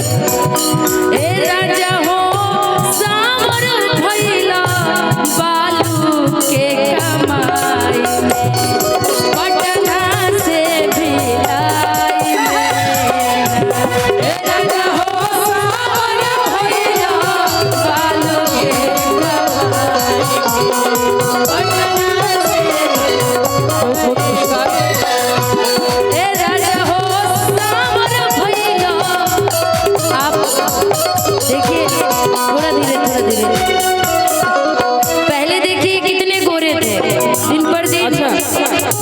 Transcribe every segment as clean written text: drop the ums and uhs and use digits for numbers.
ए राजा हो सामर भइला बालू के कमाई पटना से भिलाई ए राजा हो सामर भइला बालू के कमाई पटना से ए राजा हो सामर भइला। आप देखिए थोड़ा धीरे पहले देखिए कितने गोरे थे, दिन पर दिन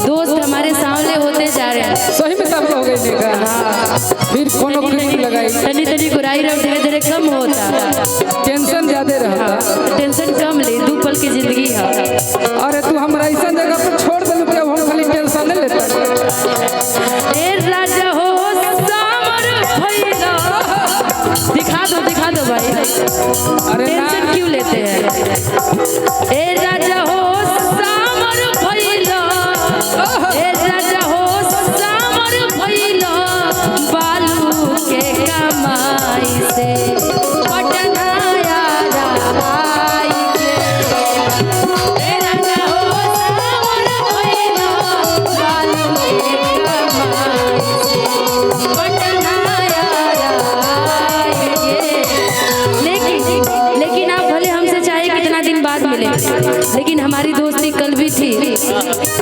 दोस्त हमारे सामने होते जा रहे हैं। सही में सब हो गई फिर कोनो क्रीम लगाई तनी तनी गुराई रह धीरे धीरे कम होता, टेंशन ज्यादा रहता। टेंशन कम ले, दू पल की जिंदगी है। अरे तू हमरा ऐसा जगह पर छोड़ दे कि हम खाली टेंशन नहीं लेता। ए राजा हो सामर भइला, दिखा दो भाई, अरे टेंशन क्यों लेते हैं। ए राजा हो सामर भइला, ए राजा हो सामर भइला बालू के कमाई से पटना यारा आई के। ए राजा हो सामर भइला बालू के कमाई से पटना यारा आई के। लेकिन आप भले हमसे चाहे कितना दिन बाद मिले, लेकिन हमारी दोस्ती कल भी थी,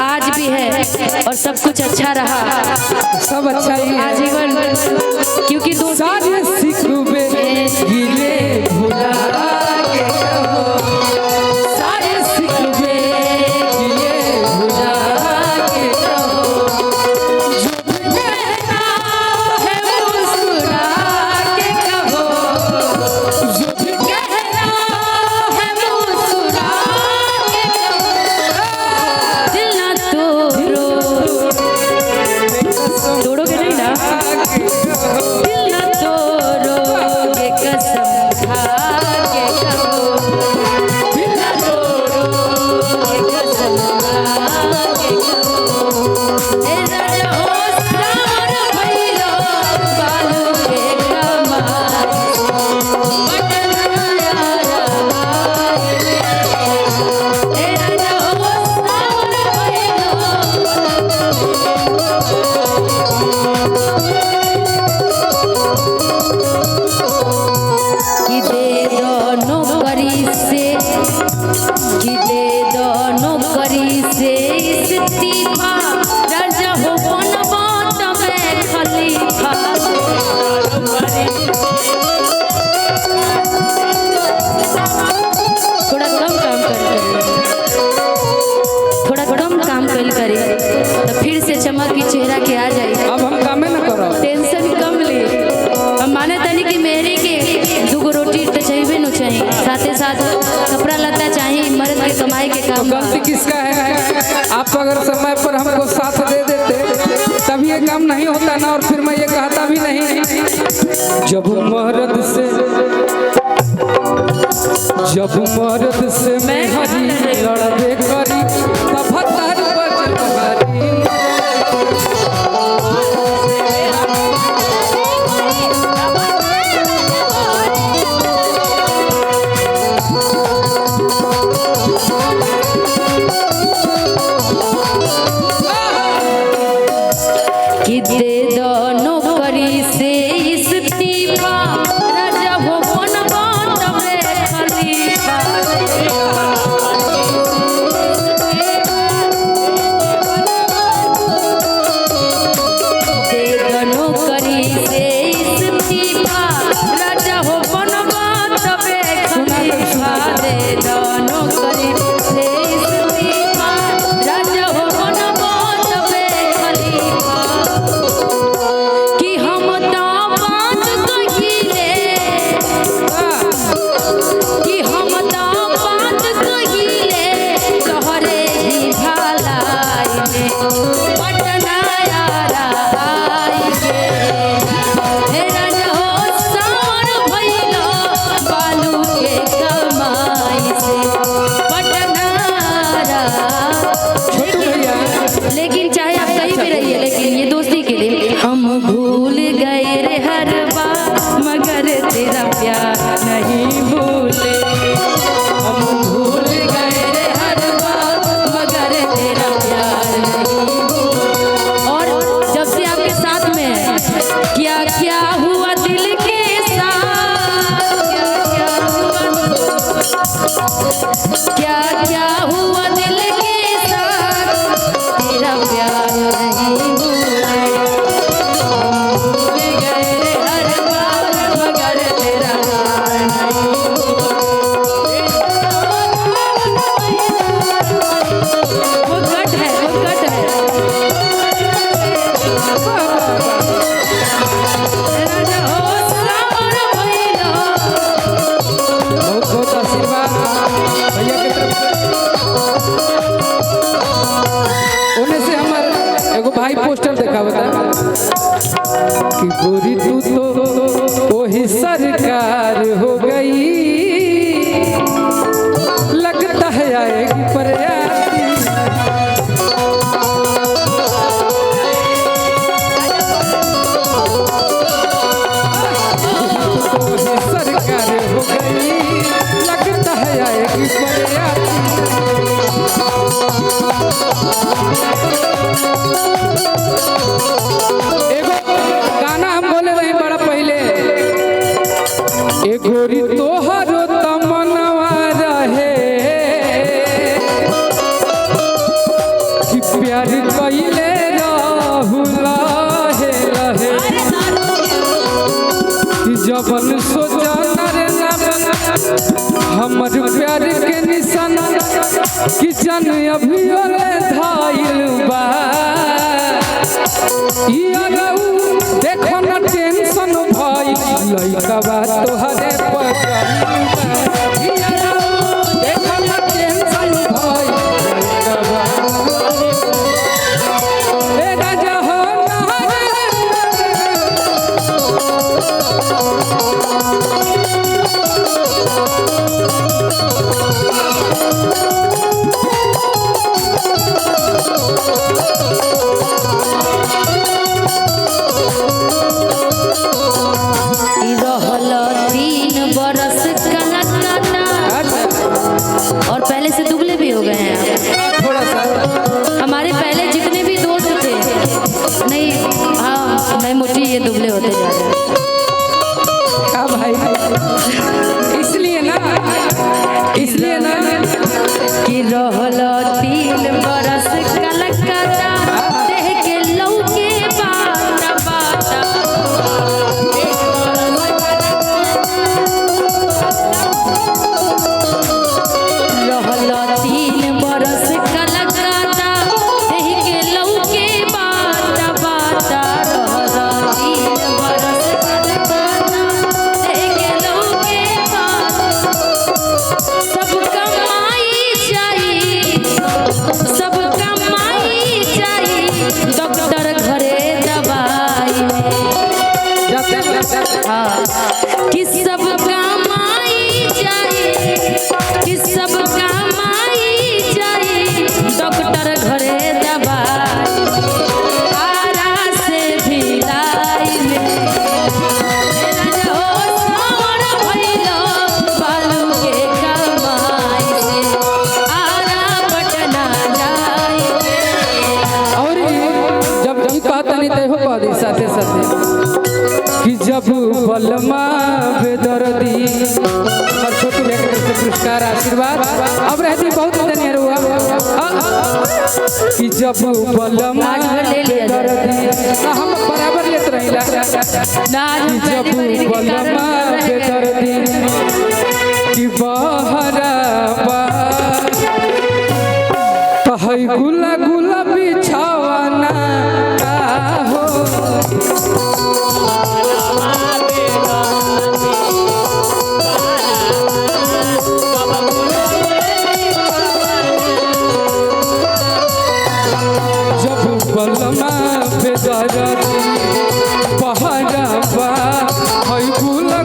आज भी है और सब कुछ अच्छा रहा। सब अच्छा ही है आजीवन, क्योंकि सारे सिखबे गिले भुला के कहो, सारे सिखबे गिले भुला के कहो, जो भी कहना है मुस्कुरा के कहो, जो भी कहना है मुस्कुरा के कहो, दिल ना तोड़ोगे नहीं ना, दिल ना तोड़ोगे कसम खा के कहो, दिल ना तोड़ोगे कसम खा के कहो। ए राजा हो सामर भइला बालू के कमाई पटना यारा आई के। ए राजा हो सामर भइला कि दे दो नौकरी से, कि दे दो नौकरी से इस्तीफा, राजा हो बनबो तबे खलीफा। थोड़ा कम काम थोड़ा कम काम करी तो फिर से चमक की चेहरा के आ जाए। अब हम कामे न करो, टेंशन कम ले, हम माने तनी कि मेरी के दूगो रोटी तो चाहिए न चाहिए, साथे साथ कपड़ा लत्ता चाहिए, मर्द के कमाई के काम। गलती किसका है? आप अगर समय पर हमको साथ दे देते तभी ये काम नहीं होता ना, और फिर मैं ये कहता भी नहीं। जब मर्द से मैं हरी लड़बे करी तब हतार बजवारी। कि दे दो नौकरी से इस्तीफा, राजा हो बनबो तबे खलीफा। ही सरकार हो गई, लगता है आएगी बरियाती। वो ही सरकार हो गई, लगता है आएगी बरियाती। गाना हम बोले रहे बड़ा पहले, ए गोरी तोहरो तमनवा रहे कि प्यार कइले रहू लहे लहे, कि जबन सोचन रे हमर प्यार के निशाना कि जन अभी धाइल बा। देखो न टेंशन भाई लइका बा तोहरे पकड़, देखो न टेंशन भाई लइका बा। ए राजा हो और पहले से दुबले भी हो गए हैं थोड़ा सा। हमारे पहले जितने भी दोस्त थे नहीं, हाँ नहीं मोटी, ये दुबले होते जा रहे हैं। क्या भाई, इसलिए ना कि रहल 3 बरस कलकत्ता, देह के लौके बाटा बाटा। रहल 3 बरस कलकत्ता, देह के लौके बाटा बाटा। रहल 3 बरस कलकत्ता, देह के लौके बाटा। सब कमाई चाहिए, सब कमाई चाहिए, डॉक्टर घरे दवाई हाँ, कि सब कमाई चाहिए, कि सब कमाई चाहिए, डॉक्टर घरे दवाई। आरा से भिलाई में हो सावर भइलो, बालू के कमाई से आरा पटना जाए। और जब ई कहता नहीं तो हो कह दी साथे साथे कि जब बलमा बेदर्दी और छोटू भैया की तरफ से पुरस्कार आशीर्वाद अब रहती बहुत धन्य हुआ कि जब बलमा बेदर्दी हम बराबर लेते रहिला कि जब बलमा बेदर्दी कि बहराबा कहै गुला गुला बिछावाना हो। जब बलमा बेदर्दी बहराबा है गुला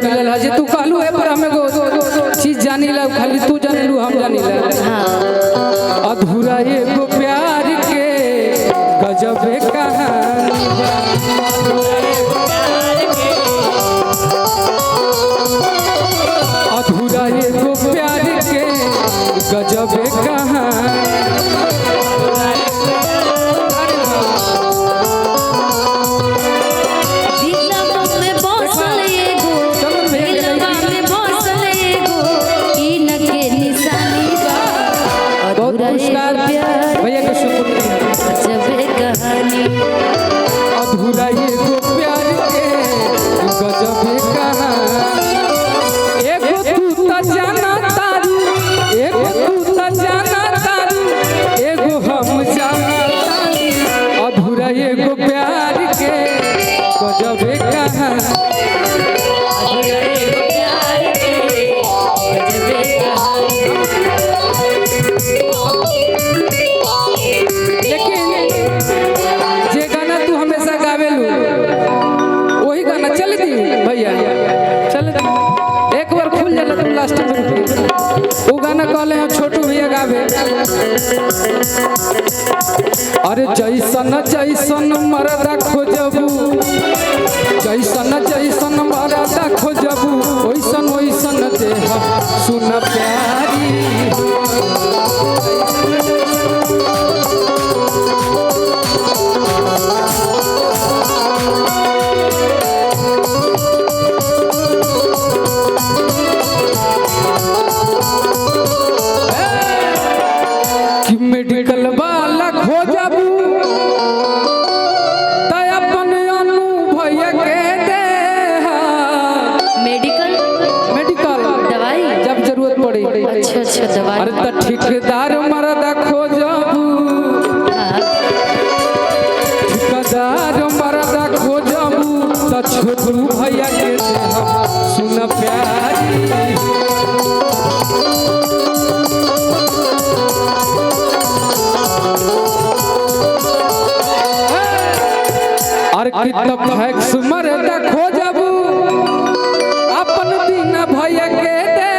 प्यार मिलल है जे तू कहलू है पर हमें को चीज जानी ला खाली तू जानलू हम जानी ला अधूरा एगो प्यार के गजब कहानी अधूरा एगो प्यार के गजब कहानी भैया के शुक्रिया अधूरा एगो प्यार के गजब कहानी एगो तू त जाना तारू एगो तू त जाना तारू एगो हम जाना तारू अधूरा एगो प्यार के गजब कहानी वो गाना कहले हैं छोटू भैया गावे अरे जैसन जैसन मरदा खोजबू जैसन जैसन मरदा खोजबू ओइसन ओइसन देह सुन प्यारी मेडिकल वाला खोजबू त अपन अनु भैया के दे मेडिकल मेडिकल दवाई जब जरूरत पड़ी अच्छा अच्छा दवाई अरे त ठेकेदार मरदा खोजबू ठेकेदार मरदा खोजबू त छोटू भैया के दे सुन प्यारी कितना फैक्स मरदा खोजबू अपन दिन भैया के दे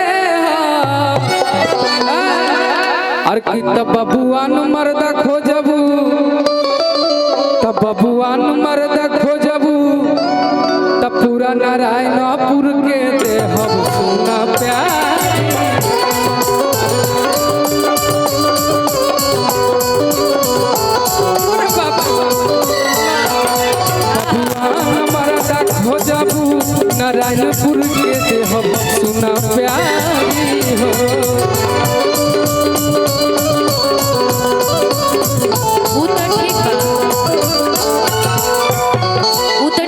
और कितना बबुआन मरदा खोजबू तब बबुआन मरदा खोजबू तब पूरा नारायणपुर के दे हम सुना प्यार खोजबू नारायणपुर के दे हम सुना प्यारी हो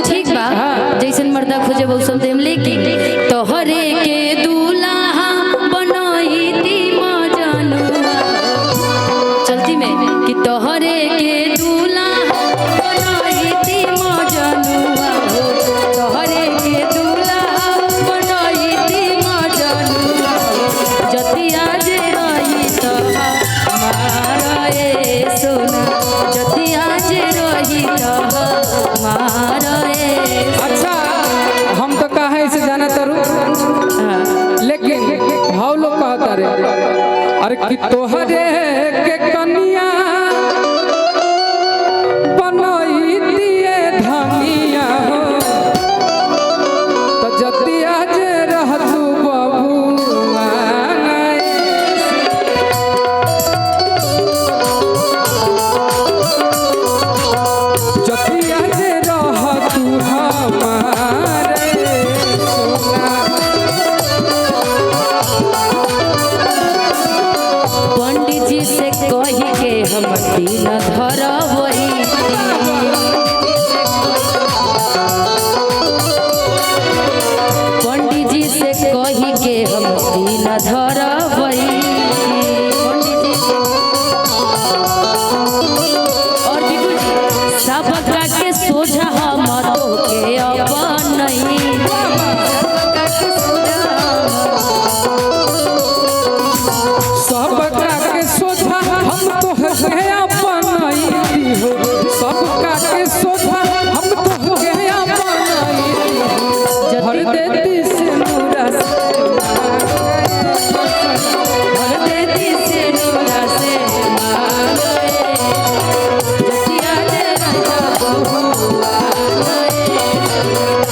ठीक बा जैसन मर्दा खोजे वैसन देम लेकिन तोहरे के दूल्हा बनई दी मजनुआ चलती में कि तोहरे के दूल्हा बनई दी मजनुआ तोहरे के दूल्हा बनई दी मजनुआ जतिया जे रही तो हमारा ए सोना जतिया जे रही तो हमारा ए अच्छा हम तो कहे से जाना तरू लेकिन भाव लोग कहता रे अरे कि तोहरे के कनिया बनई दिए धनिया हो तो जतिया जे रहतू बबुआ जतिया जे रहतू हमारे सोना पंडित जी से कही के हम दिन धरवई पंडित जी से कही के हम दिन धरवई और बिल्कुल सबका के सोझा हम तो के अपन नहीं सबका के सोझा सबका के सोझा हम तो है अपनाई हो सबका के सोझा हम तो है अपनाई हो भर देती से भर देती से नूरा से मांगे जतिया दे राजा बहुआ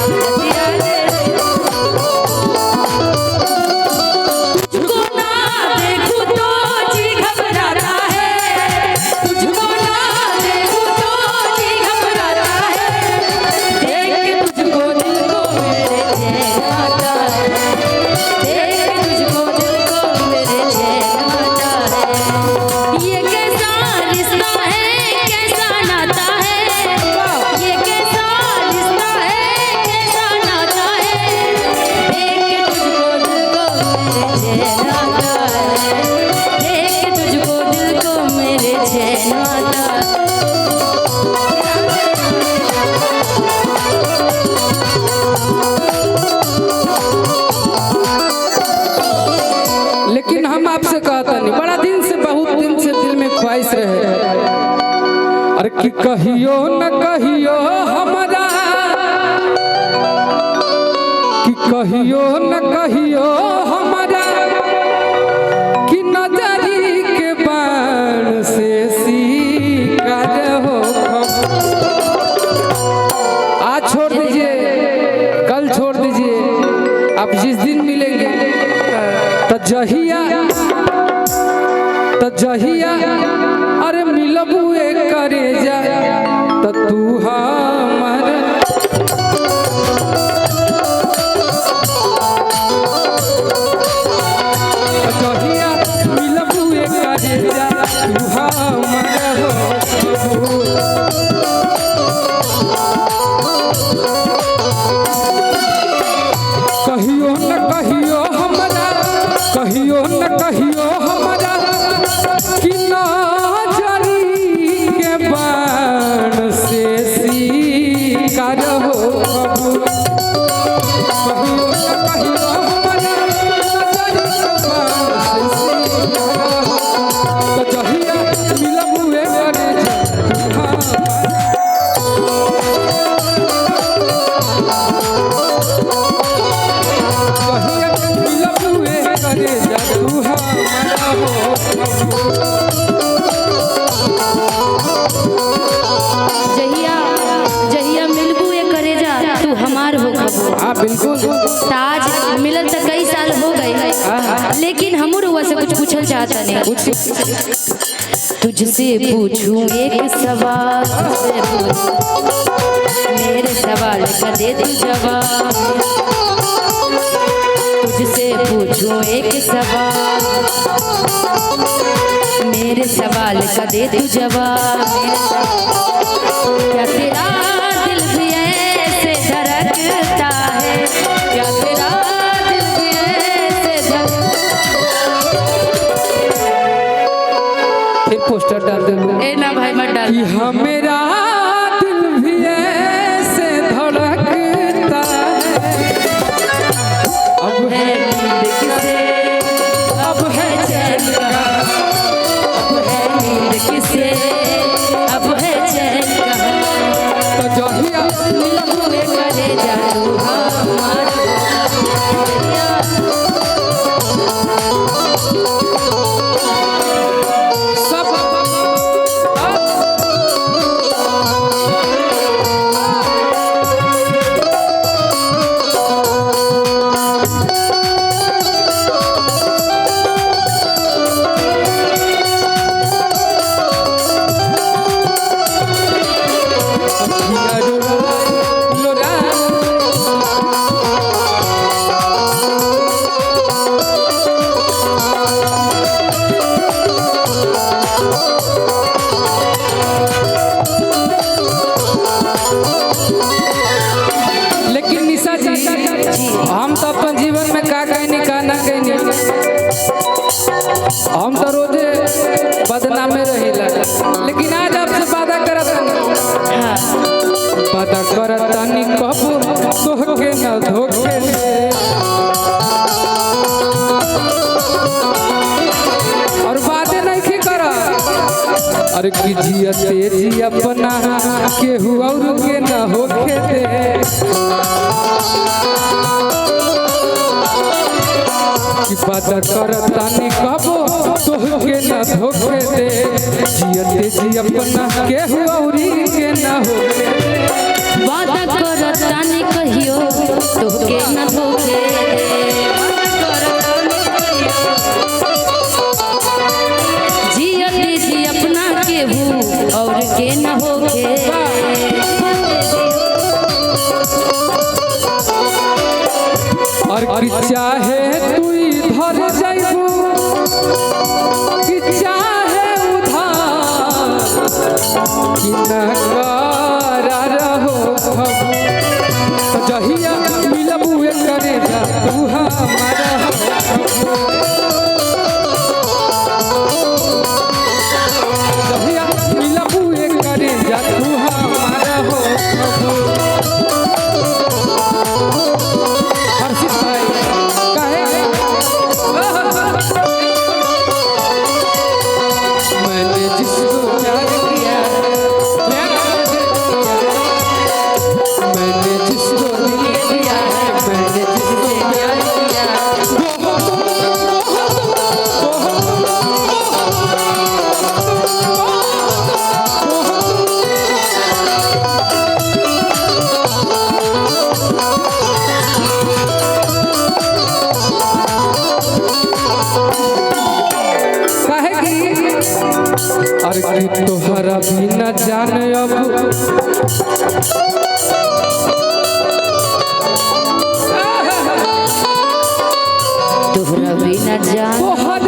जतिया दे तुझको ना देखूं तो जी घबराता है तुझको ना देखूं तो जी घबराता है देख के तुझको दिल को मेरे चैन आता है देख के तुझको दिल को मेरे चैन आता है ये कैसा रिश्ता है कैसा नाता है ये कैसा रिश्ता है कैसा नाता है देख के तुझको दिल को मेरे चैन आता है देख के तुझको दिल को मेरे चैन आता है लेकिन हम आपसे कहता नहीं बड़ा दिन से बहुत दिन से दिल में ख्वाहिश रहे अरे कि कहियो न कहियो हमारा कि कहियो न कहियो हमारा कि नजरी के बाण से शिकार हो आज छोड़ दीजिए कल छोड़ दीजिए आप जिस दिन मिलेंगे जहिया अरे मिलबू एक करे जा त तू हमर जहिया मिलबू एक करे जा तू हमर हो कहियो न कहियो हमरा कहियो न कहियो हमरा कि नजरी के बाण से शिकार हो कहियो न कहियो हमरा नजरी के बाण से शिकार हो तो जहिया मिलबू करे जहिया मिलबू ये करे जा तू हमार हो खबो हाँ बिल्कुल ताज मिलल तो कई साल हो गए लेकिन हमू रुआ से कुछ पूछल चाहता नहीं तुझसे पूछूं एक सवाल मेरे सवाल का दे तू जवाब तुझसे पूछूं एक सवाल मेरे सवाल का दे तू जवाब क्या तेरा दिल भी ऐसे धड़कता है क्या तेरा दिल भी ऐसे फिर पोस्टर डाल दे ए ना भाई मत डाल कि हमेरा दिल भी ऐसे धड़कता है अब है नींद किसे अब है चैन कहाँ अब है नींद किसे अब है चैन कहाँ तो जहिया मिलबू में करे जा तू हमार सब हम तो अपन जीवन में का कहनी का ना कहनी हम तो रोजे बदनामे रहिला लेकिन आज आपसे वादा करत वादा करत नी कब तोहके न धोखे और बातें नहीं करा अरे की जिया तेजी अपना केहू और के न होखे दे वादा करतानी कबो तोहके ना धोखे दे जियते जी अपना केहू औरी के ना होखे वादा करतानी कहियो तोहके न धोखे जियते जी अपना केहू और के न होखे और कि चाहे तू इधर जाइबू कि चाहे उधर कि न करा रहो खबू तो जहिया मिलबू करे जा तू हमारा हो जहिया मिलबू करे जा तू हमारा हो खबू मैंने जिसको प्यार किया मैंने जिसको दिल दिया है मैंने जिसको प्यार किया अरे तोहरा भी न जाने अब तोहरा भी न जान तोहरा